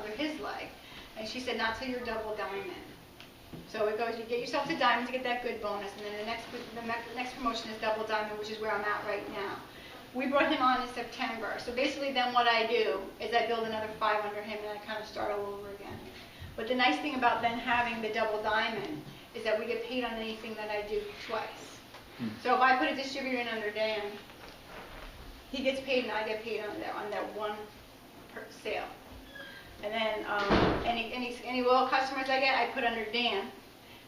under his leg. And she said, not till you're double diamond. So it goes, you get yourself to diamond to get that good bonus, and then the next promotion is double diamond, which is where I'm at right now. We brought him on in September. So basically then what I do is I build another 5 under him, and I kind of start all over again. But the nice thing about then having the double diamond is that we get paid on anything that I do twice. So if I put a distributor in under Dan, he gets paid and I get paid on that one sale. And then any loyal customers I get, I put under Dan,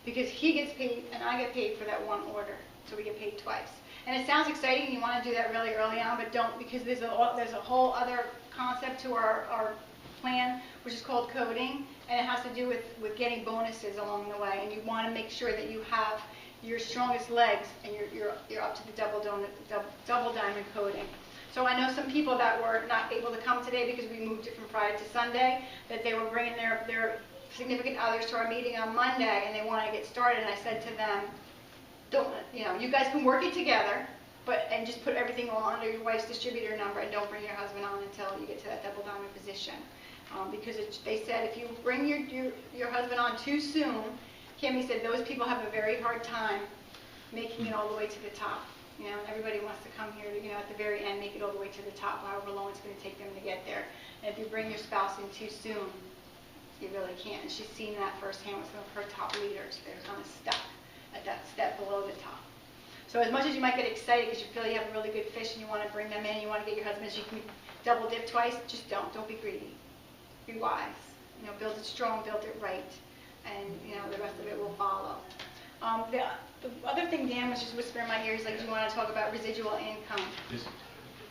because he gets paid and I get paid for that one order. So we get paid twice. And it sounds exciting, you want to do that really early on, but don't, because there's a whole other concept to our plan, which is called coding, and it has to do with getting bonuses along the way. And you want to make sure that you have your strongest legs and you're up to the double diamond coding. So I know some people that were not able to come today because we moved it from Friday to Sunday, that they were bringing their significant others to our meeting on Monday and they wanted to get started. And I said to them, don't, you guys can work it together, and just put everything all under your wife's distributor number, and don't bring your husband on until you get to that double diamond position. Because they said if you bring your husband on too soon, Kimmy said those people have a very hard time making it all the way to the top. Everybody wants to come here to, at the very end, make it all the way to the top, however long it's going to take them to get there. And if you bring your spouse in too soon, you really can't. And she's seen that firsthand with some of her top leaders. They're kind of stuck at that step below the top. So as much as you might get excited because you feel you have a really good fish and you want to bring them in, you want to get your husband, so you can double dip twice, just don't. Don't be greedy. Be wise. Build it strong, build it right, and the rest of it will follow. The other thing Dan was just whispering in my ear, he's like, do you want to talk about residual income?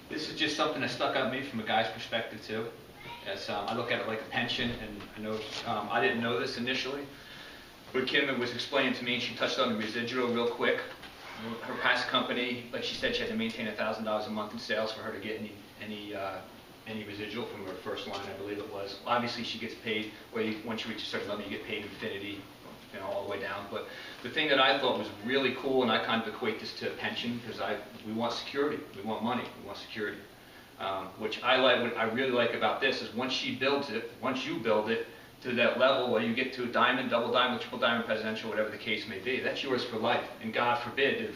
This is just something that stuck out to me from a guy's perspective too. As I look at it like a pension, and I know I didn't know this initially, but Kim was explaining to me, and she touched on the residual real quick. Her past company, like she said, she had to maintain $1,000 a month in sales for her to get any residual from her first line, I believe it was. Obviously, she gets paid, once you reach a certain level, you get paid infinity, all the way down. But the thing that I thought was really cool, and I kind of equate this to a pension, because we want security, we want money, we want security. Which I like. What I really like about this is once you build it to that level where you get to a diamond, double diamond, triple diamond, presidential, whatever the case may be, that's yours for life. And God forbid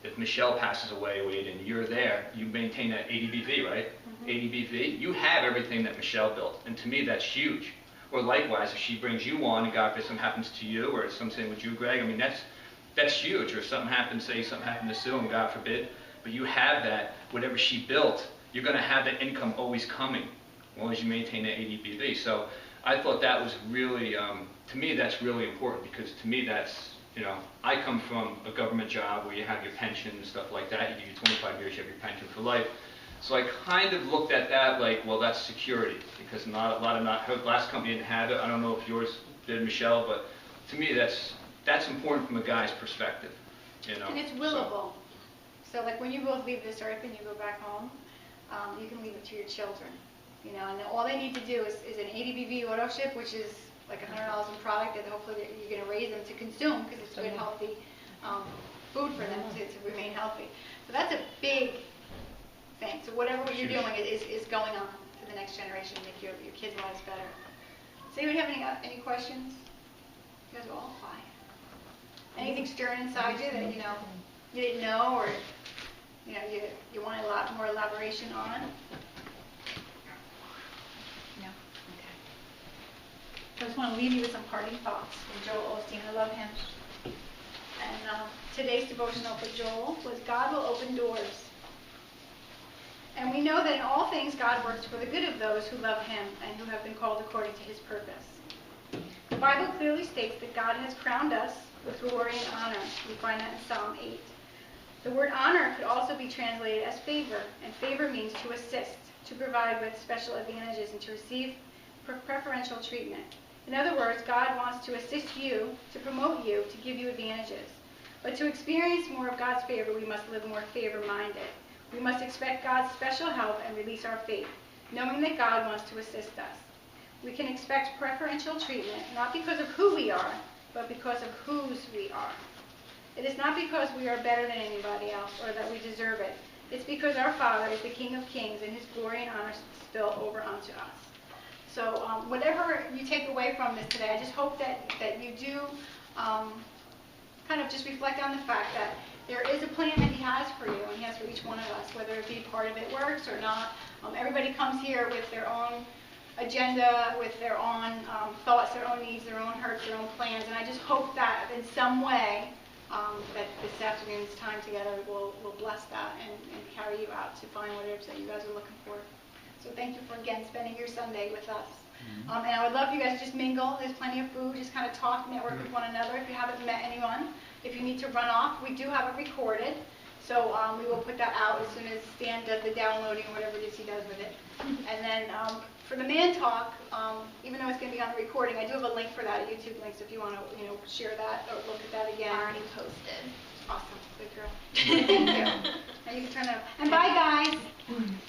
if Michelle passes away, Wade, and you're there, you maintain that 80 BV, right? 80 BV, you have everything that Michelle built, and to me that's huge. Or likewise, if she brings you on, and God forbid something happens to you, or something with you, Greg, I mean that's huge. Or something happens to Sue, and God forbid, but you have that, whatever she built, you're going to have that income always coming, as long as you maintain that 80 BV. So I thought that was really, to me, that's really important, because to me that's, I come from a government job where you have your pension and stuff like that. You give you 25 years, you have your pension for life. So I kind of looked at that like, well, that's security, because her last company didn't have it. I don't know if yours did, Michelle, but to me that's important from a guy's perspective. And it's willable. So like when you both leave this earth and you go back home, you can leave it to your children. And all they need to do is an 80 BV auto ship, which is like $100 in product that hopefully you're going to raise them to consume, because it's good, healthy food for them to remain healthy. So that's a big thing. So whatever you're doing is going on to the next generation to make your kids' lives better. Does anybody have any questions? You guys are all quiet. Anything stirring inside you that you didn't know, or you want a lot more elaboration on? No? Okay. I just want to leave you with some parting thoughts from Joel Osteen. I love him. And today's devotional for Joel was, God will open doors. And we know that in all things God works for the good of those who love him and who have been called according to his purpose. The Bible clearly states that God has crowned us with glory and honor. We find that in Psalm 8. The word honor could also be translated as favor, and favor means to assist, to provide with special advantages, and to receive preferential treatment. In other words, God wants to assist you, to promote you, to give you advantages. But to experience more of God's favor, we must live more favor-minded. We must expect God's special help and release our faith, knowing that God wants to assist us. We can expect preferential treatment, not because of who we are, but because of whose we are. It is not because we are better than anybody else or that we deserve it. It's because our Father is the King of Kings and his glory and honor spill over onto us. So whatever you take away from this today, I just hope that you do kind of just reflect on the fact that there is a plan that he has for you, and he has for each one of us, whether it be part of it works or not. Everybody comes here with their own agenda, with their own thoughts, their own needs, their own hurts, their own plans, and I just hope that in some way that this afternoon's time together will bless that and carry you out to find what it is that you guys are looking for. So thank you for, again, spending your Sunday with us. And I would love for you guys to just mingle. There's plenty of food. Just kind of talk, network with one another if you haven't met anyone. If you need to run off, we do have it recorded. So we will put that out as soon as Stan does the downloading or whatever it is he does with it. And then for the man talk, even though it's going to be on the recording, I do have a link for that, a YouTube link, so if you want to share that or look at that again. Already posted. Awesome. Good girl. Thank you. Now you can turn that. And bye, guys.